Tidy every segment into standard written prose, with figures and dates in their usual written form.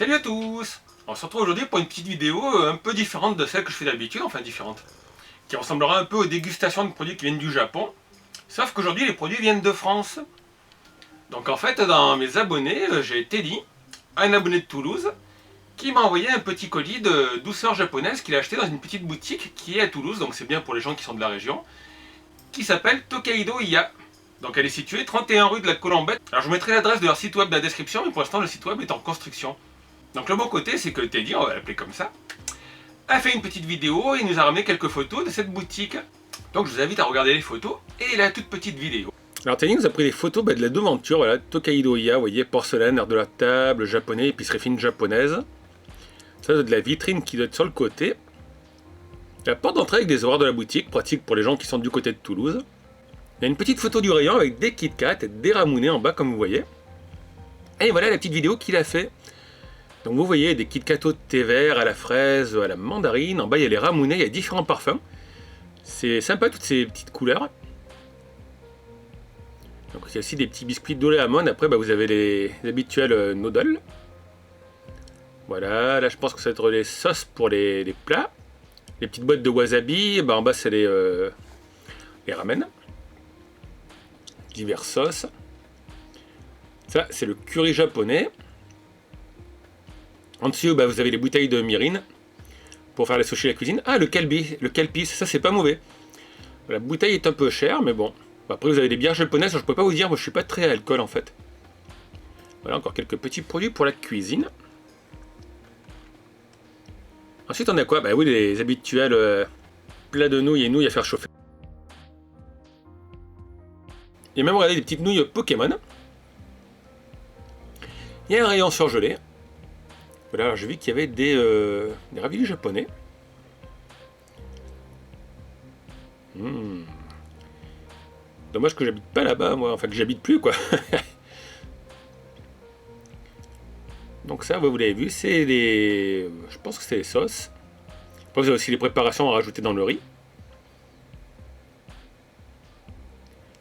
Salut à tous! On se retrouve aujourd'hui pour une petite vidéo un peu différente de celle que je fais d'habitude, enfin différente, qui ressemblera un peu aux dégustations de produits qui viennent du Japon, sauf qu'aujourd'hui les produits viennent de France. Donc en fait, dans mes abonnés, j'ai Teddy, un abonné de Toulouse, qui m'a envoyé un petit colis de douceur japonaise qu'il a acheté dans une petite boutique qui est à Toulouse, donc c'est bien pour les gens qui sont de la région, qui s'appelle Tokaido Iya. Donc elle est située 31 rue de la Colambette. Alors je vous mettrai l'adresse de leur site web dans la description, mais pour l'instant le site web est en construction. Donc le bon côté, c'est que Teddy, on va l'appeler comme ça, a fait une petite vidéo et nous a ramené quelques photos de cette boutique. Donc je vous invite à regarder les photos et la toute petite vidéo. Alors Teddy nous a pris des photos de la devanture, voilà, Tokaido Iya, vous voyez, porcelaine, air de la table, japonais, épicerie fine japonaise. Ça, de la vitrine qui doit être sur le côté. La porte d'entrée avec des horaires de la boutique, pratique pour les gens qui sont du côté de Toulouse. Il y a une petite photo du rayon avec des Kit Kat et des ramounets en bas comme vous voyez. Et voilà la petite vidéo qu'il a fait. Donc vous voyez des Kit Kat au thé vert, à la fraise, à la mandarine. En bas il y a les ramounets, il y a différents parfums. C'est sympa toutes ces petites couleurs. Donc il y a aussi des petits biscuits Doraemon. Après vous avez les habituels noodles. Voilà, là je pense que ça va être les sauces pour les plats. Les petites boîtes de wasabi, en bas c'est les ramen. Diverses sauces. Ça c'est le curry japonais. En dessous vous avez les bouteilles de mirin pour faire les sushis à la cuisine. Ah le kelpis, ça c'est pas mauvais. La bouteille est un peu chère mais bon. Après vous avez des bières japonaises, je peux pas vous dire, moi je suis pas très alcool en fait. Voilà encore quelques petits produits pour la cuisine. Ensuite on a quoi? Bah oui, les habituels plats de nouilles et nouilles à faire chauffer. Il y a même regardez des petites nouilles Pokémon. Il y a un rayon surgelé. Voilà, alors j'ai vu qu'il y avait des raviolis japonais. Dommage que j'habite pas là-bas, moi, enfin que j'habite plus quoi. Donc ça, vous l'avez vu, c'est des... Je pense que c'est les sauces. Après, vous avez aussi les préparations à rajouter dans le riz.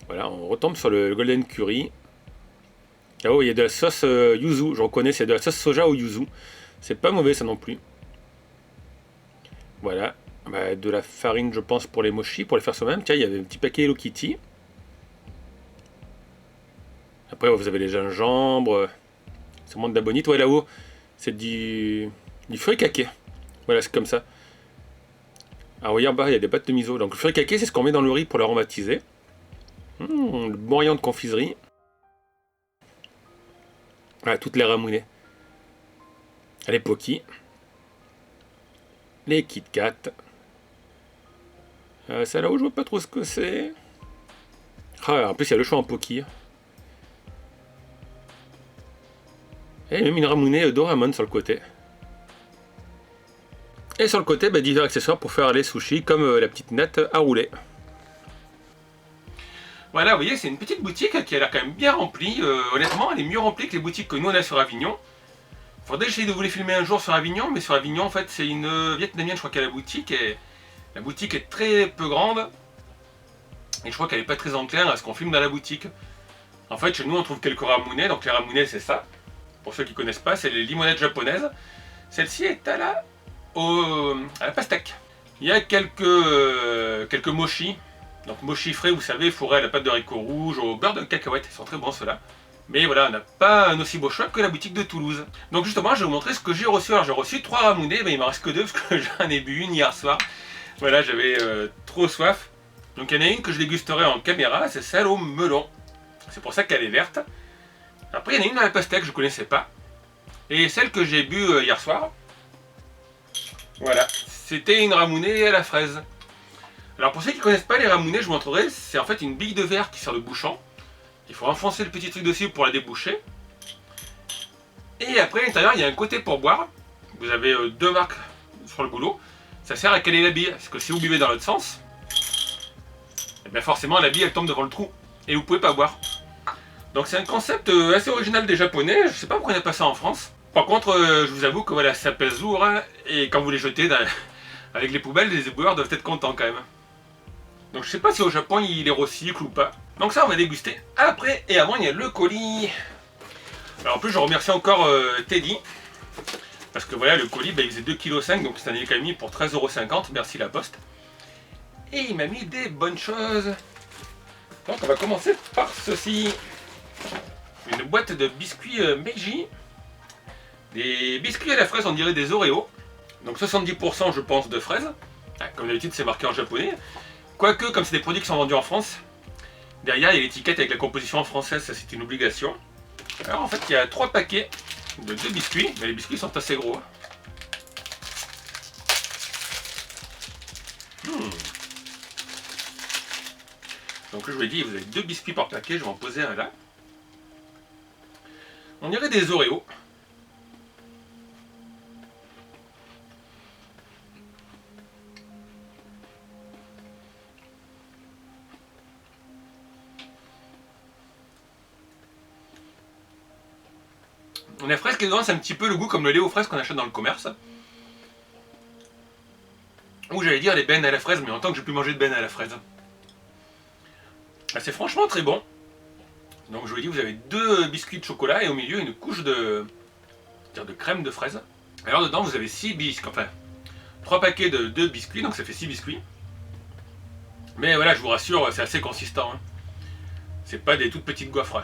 Voilà, on retombe sur le golden curry. Ah oh, il y a de la sauce yuzu, je reconnais, c'est de la sauce soja au yuzu. C'est pas mauvais ça non plus. Voilà, de la farine je pense pour les mochi, pour les faire soi-même. Tiens, il y avait un petit paquet Hello Kitty. Après vous avez les gingembre. Sûrement de la bonite, ouais là-haut, c'est du furikake. Voilà, c'est comme ça. Alors voyez en bas, il y a des pâtes de miso. Donc le furikake, c'est ce qu'on met dans le riz pour l'aromatiser. Le bon rayon de confiserie. Voilà, toutes les ramounets. Les Pocky. Les Kit Kat. Ça là-haut, je vois pas trop ce que c'est. Ah, en plus, il y a le choix en Pocky. Et même une ramounée Doraemon sur le côté. Et sur le côté, divers accessoires pour faire les sushis, comme la petite natte à rouler. Voilà, vous voyez, c'est une petite boutique qui a l'air quand même bien remplie. Honnêtement, elle est mieux remplie que les boutiques que nous on a sur Avignon. Faudrait que j'essaye de vous les filmer un jour sur Avignon, mais sur Avignon, en fait, c'est une vietnamienne, je crois, qui a la boutique. Et la boutique est très peu grande. Et je crois qu'elle n'est pas très enclin à ce qu'on filme dans la boutique. En fait, chez nous, on trouve quelques ramounets. Donc les ramounets, c'est ça. Pour ceux qui ne connaissent pas, c'est les limonettes japonaises. Celle-ci est à la pastèque. Il y a quelques mochi. Donc mochi frais, vous savez, fourrés à la pâte de haricot rouge, au beurre de cacahuète. Ils sont très bons ceux-là. Mais voilà, on n'a pas un aussi beau choix que la boutique de Toulouse. Donc justement, je vais vous montrer ce que j'ai reçu. Alors j'ai reçu 3 ramounets, mais il m'en reste que 2 parce que j'en ai bu une hier soir. Voilà, j'avais trop soif. Donc il y en a une que je dégusterai en caméra, c'est celle au melon. C'est pour ça qu'elle est verte. Après, il y en a une à la pastèque, je ne connaissais pas. Et celle que j'ai bu hier soir, voilà, c'était une ramounée à la fraise. Alors pour ceux qui ne connaissent pas les ramounets, je vous montrerai, c'est en fait une bille de verre qui sert de bouchon. Il faut enfoncer le petit truc dessus pour la déboucher. Et après, à l'intérieur, il y a un côté pour boire. Vous avez 2 marques sur le goulot. Ça sert à caler la bille, parce que si vous buvez dans l'autre sens, et bien forcément la bille elle tombe devant le trou. Et vous ne pouvez pas boire. Donc c'est un concept assez original des japonais, je sais pas pourquoi on n'a pas ça en France. Par contre, je vous avoue que voilà, ça pèse lourd, hein, et quand vous les jetez avec les poubelles, les éboueurs doivent être contents quand même. Donc je sais pas si au Japon ils les recyclent ou pas. Donc ça on va déguster après, et avant il y a le colis. Alors en plus je remercie encore Teddy, Parce que voilà, le colis, bah, il faisait 2,5 kg, donc ça en est quand même mis pour 13,50 €. Merci la poste. Et il m'a mis des bonnes choses. Donc on va commencer par ceci. Une boîte de biscuits Meiji. Des biscuits à la fraise, on dirait des Oreos. Donc 70% je pense de fraises. Ah, comme d'habitude c'est marqué en japonais. Quoique comme c'est des produits qui sont vendus en France, derrière il y a l'étiquette avec la composition française, ça c'est une obligation. Alors en fait il y a 3 paquets de 2 biscuits, mais les biscuits sont assez gros. Donc je vous l'ai dit, vous avez 2 biscuits par paquet, je vais en poser un là. On dirait des Oreos. La fraise qui est dedans, c'est un petit peu le goût comme le lait aux fraises qu'on achète dans le commerce. Ou j'allais dire les bennes à la fraise, mais en tant que j'ai plus mangé de bennes à la fraise. C'est franchement très bon. Donc je vous l'ai dit, vous avez 2 biscuits de chocolat et au milieu une couche de crème de fraise. Alors dedans vous avez 6 biscuits, enfin 3 paquets de 2 biscuits, donc ça fait 6 biscuits. Mais voilà, je vous rassure, c'est assez consistant. Hein. C'est pas des toutes petites gaufres.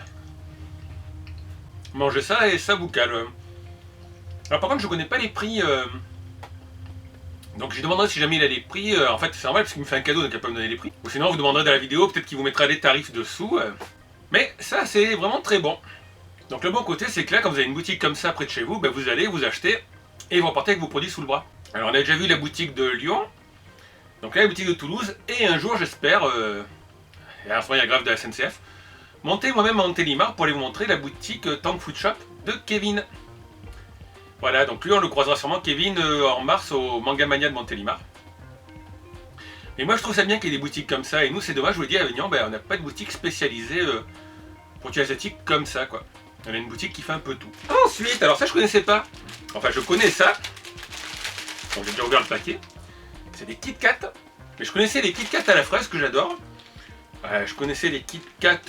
Mangez ça et ça vous calme. Alors par contre je connais pas les prix. Donc je lui demanderai si jamais il a les prix. En fait c'est normal parce qu'il me fait un cadeau donc il ne peut pas me donner les prix. Ou sinon vous demanderez dans la vidéo, peut-être qu'il vous mettra les tarifs dessous. Mais ça c'est vraiment très bon. Donc le bon côté c'est que là quand vous avez une boutique comme ça près de chez vous, ben, vous allez, vous achetez et vous repartez avec vos produits sous le bras. Alors on a déjà vu la boutique de Lyon. Donc là la boutique de Toulouse. Et un jour j'espère, et en ce moment il y a grave de la SNCF, monter moi-même en Télimar pour aller vous montrer la boutique Tank Food Shop de Kevin. Voilà, donc lui on le croisera sûrement Kevin en mars au Manga Mania de Montélimar. Mais moi je trouve ça bien qu'il y ait des boutiques comme ça, et nous c'est dommage, je vous le dis à Avignon, ben, on n'a pas de boutique spécialisée produits asiatiques comme ça quoi. On a une boutique qui fait un peu tout. Ensuite, alors ça je connaissais pas, enfin je connais ça, donc j'ai déjà ouvert le paquet, c'est des Kit Kat, mais je connaissais les Kit Kat à la fraise que j'adore, je connaissais les Kit Kat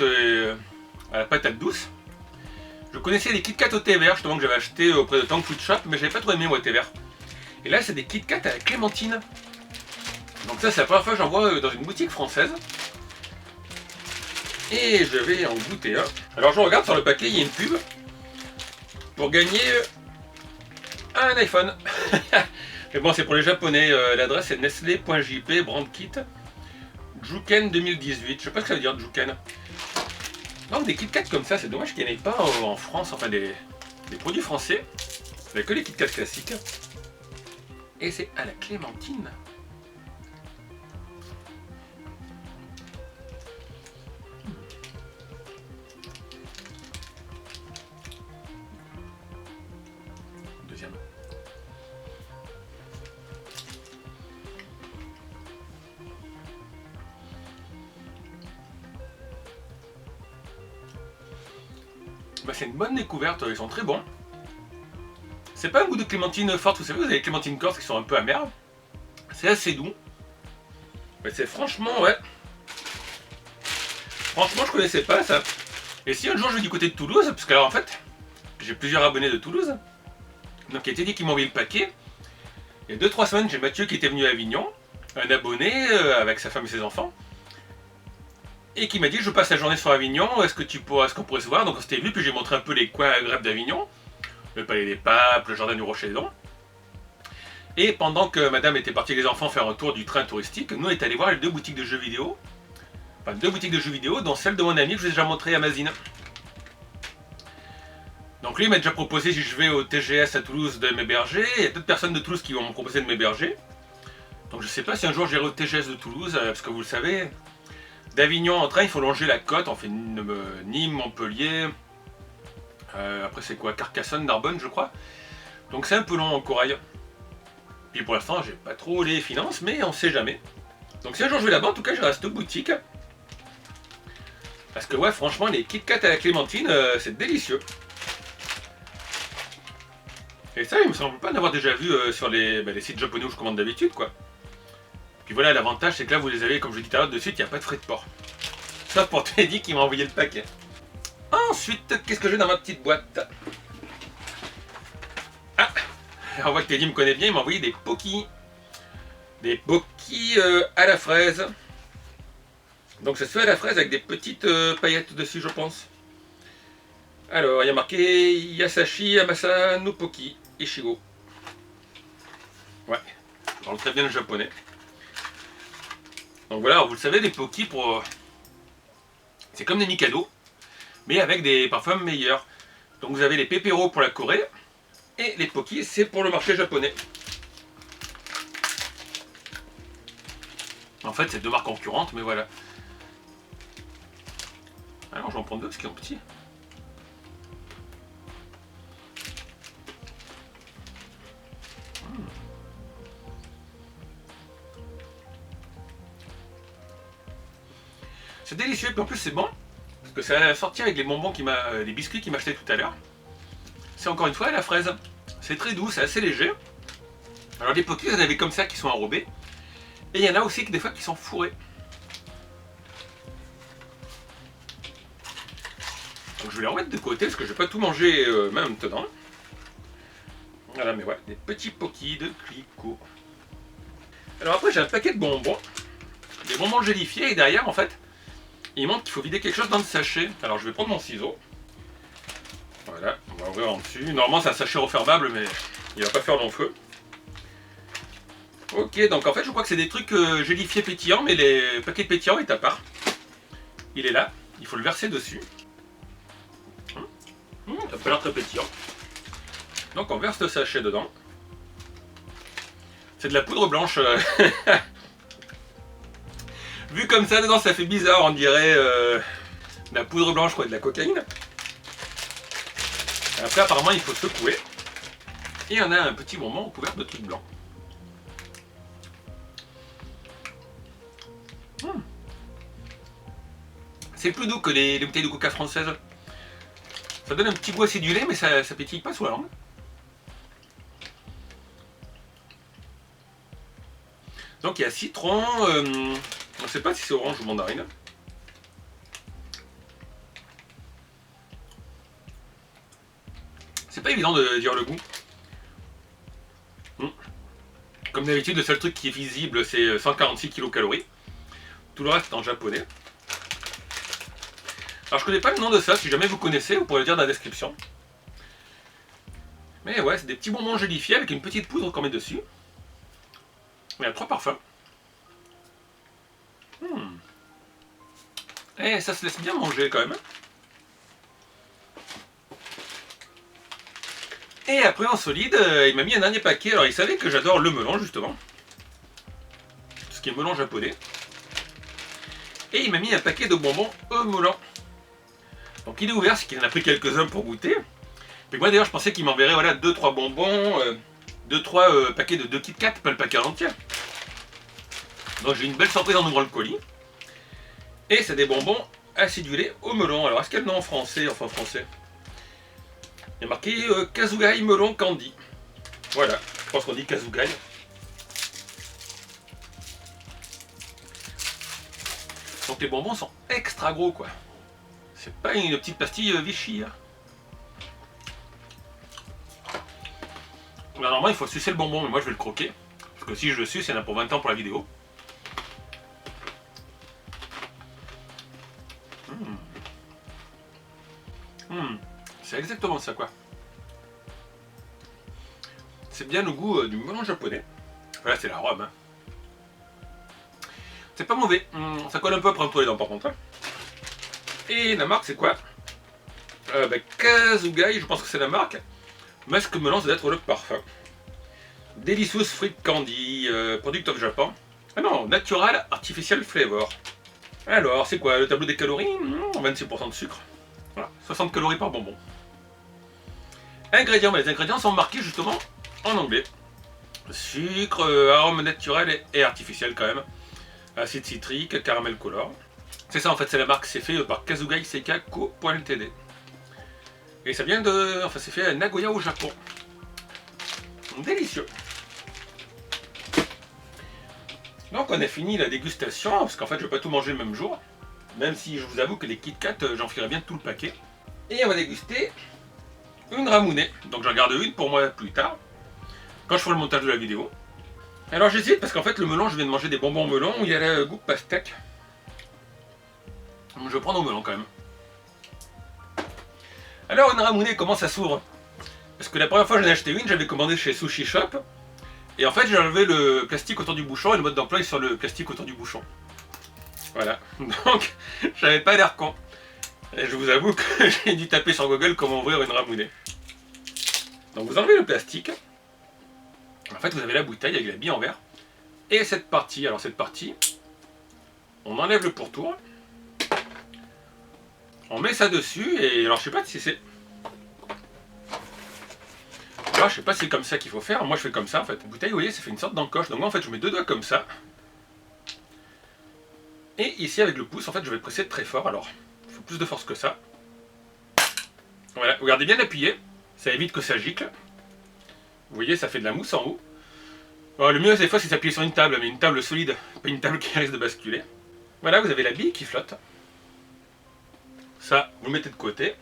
à la patate douce. Je connaissais les Kit Kat au thé vert, justement, que j'avais acheté auprès de Tank Food Shop, mais j'avais pas trop aimé moi le thé vert. Et là, c'est des Kit Kat à la clémentine. Donc ça, c'est la première fois que j'en vois dans une boutique française. Et je vais en goûter un. Alors je regarde sur le paquet, il y a une pub pour gagner un iPhone. Mais bon, c'est pour les japonais. L'adresse est nestlé.jp, brand kit, Juken 2018. Je sais pas ce que ça veut dire, Juken. Non, des Kit Kat comme ça, c'est dommage qu'il n'y en ait pas en France, enfin des produits français. Il n'y a que les Kit Kat classiques. Et c'est à la clémentine. Deuxième. Bah, c'est une bonne découverte, ils sont très bons. C'est pas un goût de clémentine forte, vous savez, vous avez les clémentines corse qui sont un peu amères. C'est assez doux. Mais c'est franchement, ouais. Franchement, je connaissais pas ça. Et si un jour je vais du côté de Toulouse, parce que alors en fait, j'ai plusieurs abonnés de Toulouse. Donc il a été dit qu'ils m'ont envoyé le paquet. Il y a 2-3 semaines, j'ai Mathieu qui était venu à Avignon, un abonné avec sa femme et ses enfants. Et qui m'a dit je passe la journée sur Avignon, est-ce qu'on pourrait se voir? Donc on s'était vu, puis j'ai montré un peu les coins agréables d'Avignon, le palais des papes, le jardin du Rocher-Don. Et pendant que madame était partie avec les enfants faire un tour du train touristique, nous on est allé voir les 2 boutiques de jeux vidéo. Enfin 2 boutiques de jeux vidéo, dont celle de mon ami que je vous ai déjà montré à Mazine. Donc lui il m'a déjà proposé si je vais au TGS à Toulouse de m'héberger, il y a d'autres personnes de Toulouse qui vont me proposer de m'héberger. Donc je sais pas si un jour j'irai au TGS de Toulouse, parce que vous le savez, d'Avignon en train, il faut longer la côte, on fait Nîmes, Montpellier, après c'est quoi, Carcassonne, Narbonne je crois. Donc c'est un peu long en corail. Puis pour l'instant j'ai pas trop les finances, mais on sait jamais. Donc si un jour je vais là-bas, en tout cas je reste boutique. Parce que ouais, franchement les Kit Kat à la clémentine, c'est délicieux. Et ça il me semble pas d'avoir déjà vu sur les sites japonais où je commande d'habitude quoi. Puis voilà, l'avantage c'est que là vous les avez, comme je l'ai dit tout à l'heure, de suite, il n'y a pas de frais de port. Sauf pour Teddy qui m'a envoyé le paquet. Ensuite, qu'est-ce que j'ai dans ma petite boîte? Ah, on voit que Teddy me connaît bien, il m'a envoyé des Pocky. Des Pocky à la fraise. Donc ça se fait à la fraise avec des petites paillettes dessus, je pense. Alors, il y a marqué Yasashi Amasa no Pocky Ichigo. Ouais, je parle très bien le japonais. Donc voilà, alors vous le savez, les Pocky pour... c'est comme des Mikado, mais avec des parfums meilleurs. Donc vous avez les Pepero pour la Corée, et les Pocky, c'est pour le marché japonais. En fait, c'est deux marques concurrentes, mais voilà. Alors, j'en prends deux parce qu'ils sont petits. C'est délicieux, puis en plus c'est bon, parce que ça a sorti avec les bonbons les biscuits qu'il m'a acheté tout à l'heure. C'est encore une fois à la fraise. C'est très doux, c'est assez léger. Alors les Pocky, vous en avez comme ça qui sont enrobés. Et il y en a aussi des fois qui sont fourrés. Donc je vais les remettre de côté parce que je vais pas tout manger maintenant. Voilà, mais ouais, des petits Pocky de Clico. Alors après j'ai un paquet de bonbons. Des bonbons gélifiés et derrière en fait, il montre qu'il faut vider quelque chose dans le sachet. Alors je vais prendre mon ciseau. Voilà, on va ouvrir en dessus. Normalement c'est un sachet refermable mais il va pas faire long feu. Ok, donc en fait je crois que c'est des trucs gélifiés pétillants, mais les paquets pétillants est à part. Il est là, il faut le verser dessus. Ça peut l'air très pétillant. Donc on verse le sachet dedans. C'est de la poudre blanche. Vu comme ça dedans ça fait bizarre, on dirait de la poudre blanche quoi, de la cocaïne. Et après apparemment il faut secouer. Et on a un petit bonbon couvert de trucs blancs. C'est plus doux que les bouteilles de coca françaises. Ça donne un petit goût acidulé, mais ça pétille pas sous la langue. Donc il y a citron, on ne sait pas si c'est orange ou mandarine. C'est pas évident de dire le goût. Comme d'habitude, le seul truc qui est visible, c'est 146 kcal. Tout le reste est en japonais. Alors je connais pas le nom de ça, si jamais vous connaissez, vous pourrez le dire dans la description. Mais ouais, c'est des petits bonbons gélifiés avec une petite poudre qu'on met dessus. Il y a 3 parfums. Et ça se laisse bien manger quand même. Et après en solide, il m'a mis un dernier paquet. Alors il savait que j'adore le melon justement. Ce qui est melon japonais. Et il m'a mis un paquet de bonbons au melon. Donc il est ouvert, c'est qu'il en a pris quelques-uns pour goûter. Mais moi d'ailleurs je pensais qu'il m'enverrait voilà, 2-3 bonbons, 2-3 paquets de 2 Kit Kat, pas le paquet entier. Donc j'ai une belle surprise en ouvrant le colis. Et c'est des bonbons acidulés au melon. Alors est-ce qu'il y a le nom en français, enfin français? Il y a marqué Kazugai Melon Candy. Voilà, je pense qu'on dit Kazugai. Donc les bonbons sont extra gros quoi. C'est pas une petite pastille Vichy. Hein. Là, normalement il faut sucer le bonbon, mais moi je vais le croquer. Parce que si je le suce, il y en a pour 20 ans pour la vidéo. C'est exactement ça quoi. C'est bien le goût du melon japonais. Voilà, c'est l'arôme. Hein. C'est pas mauvais. Ça colle un peu après entre les dents par contre. Hein. Et la marque c'est quoi Kazugai, je pense que c'est la marque. Mais ce que me lance d'être le parfum. Delicious Fruit Candy, Product of Japan. Ah non, Natural Artificial Flavor. Alors, c'est quoi le tableau des calories 26% de sucre. Voilà, 60 calories par bonbon. Ingrédients, mais les ingrédients sont marqués justement en anglais. Sucre, arôme naturel et artificiel quand même. Acide citrique, caramel color. C'est ça en fait, c'est la marque, c'est fait par Kazugai Seika Co.ltd. Et ça vient de... Enfin c'est fait à Nagoya au Japon. Délicieux. Donc on a fini la dégustation, parce qu'en fait je vais pas tout manger le même jour. Même si je vous avoue que les Kit Kat, j'en ferai bien tout le paquet. Et on va déguster une ramounée. Donc j'en garde une pour moi plus tard. quand je ferai le montage de la vidéo. Alors j'hésite parce qu'en fait le melon, je viens de manger des bonbons au melon où il y a le goût pastèque. Donc je vais prendre au melon quand même. Alors une ramounée, comment ça s'ouvre? Parce que la première fois que j'en ai acheté une, j'avais commandé chez Sushi Shop. Et en fait j'ai enlevé le plastique autour du bouchon et le mode d'emploi est sur le plastique autour du bouchon. Voilà, donc j'avais pas l'air con. Et je vous avoue que j'ai dû taper sur Google comment ouvrir une ramounée. Donc vous enlevez le plastique. En fait vous avez la bouteille avec la bille en verre. Et cette partie, alors cette partie, on enlève le pourtour. On met ça dessus et alors je sais pas si c'est... Alors je sais pas si c'est comme ça qu'il faut faire, moi je fais comme ça en fait. La bouteille vous voyez ça fait une sorte d'encoche, donc moi en fait je mets deux doigts comme ça. Et ici avec le pouce en fait je vais presser très fort, alors il faut plus de force que ça. Voilà, vous gardez bien l'appuyer, ça évite que ça gicle. Vous voyez ça fait de la mousse en haut. Bon, le mieux des fois c'est d'appuyer sur une table, mais une table solide, pas une table qui risque de basculer. Voilà vous avez la bille qui flotte. Ça, vous le mettez de côté.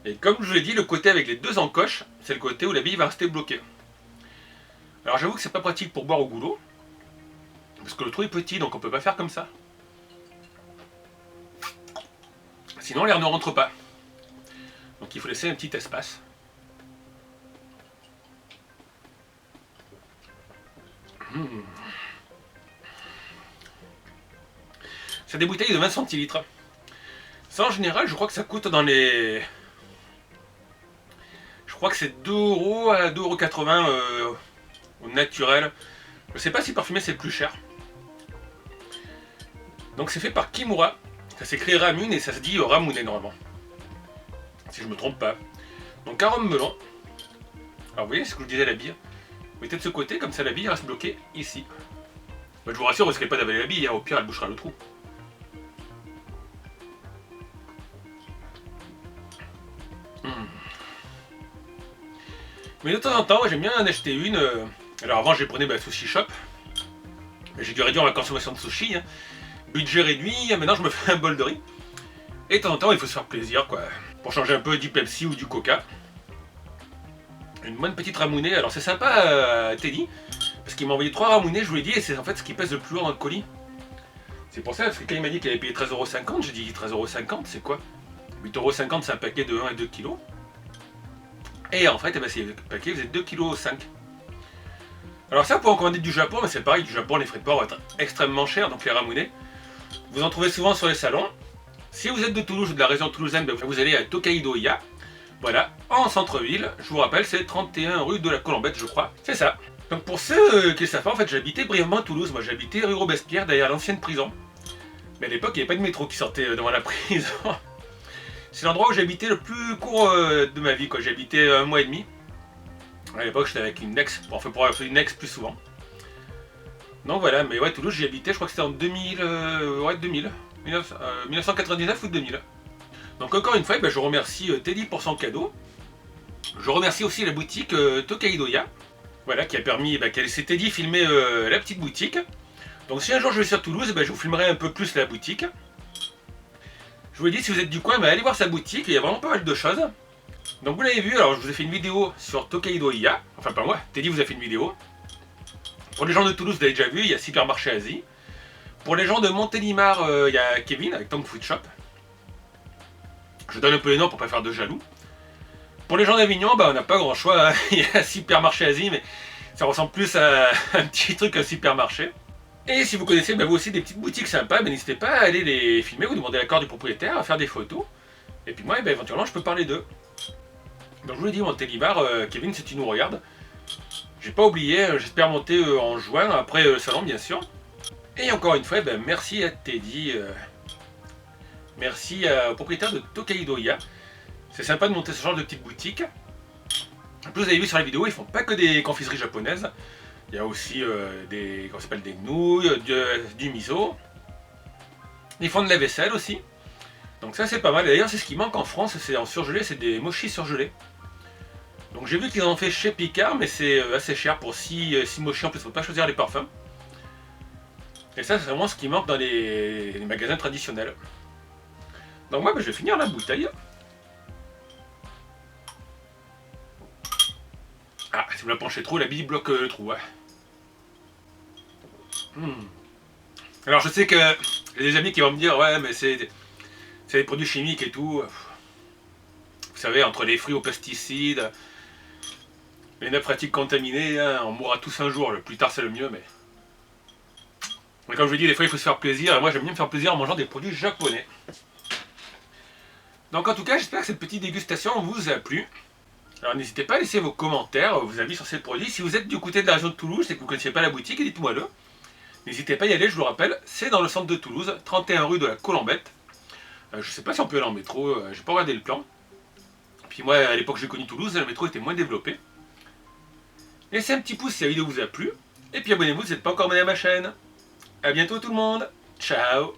Et comme je vous l'ai dit, le côté avec les deux encoches, c'est le côté où la bille va rester bloquée. Alors j'avoue que c'est pas pratique pour boire au goulot. Parce que le trou est petit, donc on peut pas faire comme ça. Sinon l'air ne rentre pas. Donc il faut laisser un petit espace. C'est des bouteilles de 20 centilitres. Ça en général, je crois que ça coûte dans les... Je crois que c'est 2 € à 2,80 € au naturel. Je sais pas si parfumé c'est plus cher. Donc c'est fait par Kimura. Ça s'écrit Ramune et ça se dit Ramune normalement. Si je me trompe pas. Donc arôme melon. Alors vous voyez ce que je disais la bille. Vous mettez de ce côté, comme ça la bille reste bloquée ici. Bah, je vous rassure, vous ne risquez pas d'avaler la bille, hein. Au pire elle bouchera le trou. Mais de temps en temps, j'aime bien en acheter une. Alors avant, je les prenais Sushi Shop. J'ai dû réduire ma consommation de sushi. Hein. Budget réduit, maintenant je me fais un bol de riz. Et de temps en temps, il faut se faire plaisir, quoi. Pour changer un peu du Pepsi ou du Coca. Une bonne petite ramounée. Alors c'est sympa, Teddy. Parce qu'il m'a envoyé 3 ramounées, je vous l'ai dit, et c'est en fait ce qui pèse le plus lourd dans le colis. C'est pour ça, parce que quand il m'a dit qu'il avait payé 13,50 €, j'ai dit 13,50 €, c'est quoi? 8,50 € c'est un paquet de 1 à 2 kg. Et en fait, le paquet faisait 2,5 kg. Alors ça, pour en commander du Japon, mais c'est pareil, du Japon, les frais de port vont être extrêmement chers, donc les ramounets. Vous en trouvez souvent sur les salons. Si vous êtes de Toulouse ou de la région toulousaine, vous allez à Tokaido-iya. Voilà, en centre-ville. Je vous rappelle, c'est 31 rue de la Colombette, je crois. C'est ça. Donc pour ceux qui le savent pas, en fait, j'habitais brièvement à Toulouse. Moi, j'habitais rue Robespierre, derrière l'ancienne prison. Mais à l'époque, il n'y avait pas de métro qui sortait devant la prison. C'est l'endroit où j'habitais le plus court de ma vie, quoi. J'habitais 1 mois et demi. À l'époque, j'étais avec une ex, enfin pour avoir une ex plus souvent. Donc voilà, mais ouais, Toulouse, j'y habitais, je crois que c'était en 2000, ouais, 2000, 1999 ou 2000. Donc encore une fois, je remercie Teddy pour son cadeau. Je remercie aussi la boutique Tokaido-ya, voilà, qui a permis, qui a laissé Teddy filmer la petite boutique. Donc si un jour je vais sur Toulouse, je vous filmerai un peu plus la boutique. Je vous l'ai dit, si vous êtes du coin, allez voir sa boutique, il y a vraiment pas mal de choses. Donc vous l'avez vu, alors je vous ai fait une vidéo sur Tokaido-ya, enfin pas moi, Teddy vous a fait une vidéo. Pour les gens de Toulouse, vous l'avez déjà vu, il y a Supermarché Asie. Pour les gens de Montélimar, il y a Kevin avec Tong Food Shop. Je donne un peu les noms pour pas faire de jaloux. Pour les gens d'Avignon, on n'a pas grand choix, hein. Il y a Supermarché Asie, mais ça ressemble plus à un petit truc qu'un supermarché. Et si vous connaissez vous aussi des petites boutiques sympas, n'hésitez pas à aller les filmer, vous demandez l'accord du propriétaire, à faire des photos. Et puis moi, éventuellement, je peux parler d'eux. Donc je vous l'ai dit, Montélimar, Kevin, si tu nous regardes, j'ai pas oublié, j'espère monter en juin, après le salon bien sûr. Et encore une fois, merci à Teddy, merci au propriétaire de Tokaido-ya. C'est sympa de monter ce genre de petite boutique. En plus, vous avez vu sur la vidéo, ils font pas que des confiseries japonaises. Il y a aussi des nouilles, du miso. Ils font de la vaisselle aussi. Donc ça c'est pas mal. D'ailleurs c'est ce qui manque en France, c'est en surgelé, c'est des mochis surgelés. Donc j'ai vu qu'ils en ont fait chez Picard, mais c'est assez cher pour 6 mochis, en plus il ne faut pas choisir les parfums. Et ça c'est vraiment ce qui manque dans les magasins traditionnels. Donc moi je vais finir la bouteille. Ah, si vous la penchez trop, la bille bloque le trou, ouais. Alors je sais que j'ai des amis qui vont me dire, ouais, mais c'est des produits chimiques et tout. Vous savez, entre les fruits aux pesticides, les nappes phréatiques contaminées, hein, on mourra tous un jour, le plus tard c'est le mieux, mais comme je vous dis, des fois il faut se faire plaisir, et moi j'aime bien me faire plaisir en mangeant des produits japonais. Donc en tout cas, j'espère que cette petite dégustation vous a plu. Alors n'hésitez pas à laisser vos commentaires, vos avis sur ces produits. Si vous êtes du côté de la région de Toulouse et que vous ne connaissez pas la boutique, dites-moi le. N'hésitez pas à y aller, je vous rappelle, c'est dans le centre de Toulouse, 31 rue de la Colombette. Je sais pas si on peut aller en métro, j'ai pas regardé le plan. Puis moi, à l'époque j'ai connu Toulouse, le métro était moins développé. Laissez un petit pouce si la vidéo vous a plu. Et puis abonnez-vous si vous n'êtes pas encore abonné à ma chaîne. A bientôt tout le monde. Ciao.